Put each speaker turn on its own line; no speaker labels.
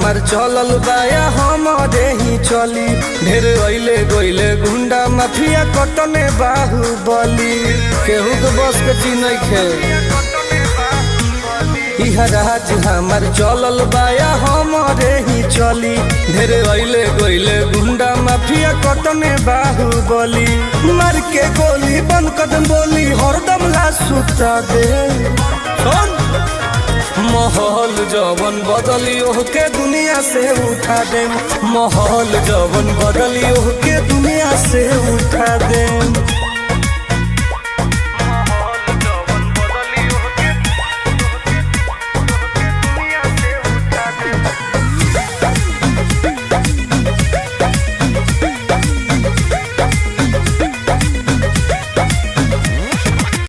हमार चलल बाया हमारे ही चली। ढेर अइले गइले गुंडा माफिया कटने बाहुबली। केहू के बस के चीज नइखे। इहा राज हमार चलल बाया हमारे ही चली। ढेर अइले गइले गुंडा माफिया कटने बाहुबली। मार के गोली बंद कदम बोली हरदम ला सुता दे। माहौल जवन बदलियो के दुनिया से उठा दे। माहौल जवन बदलियो के दुनिया से उठा दे।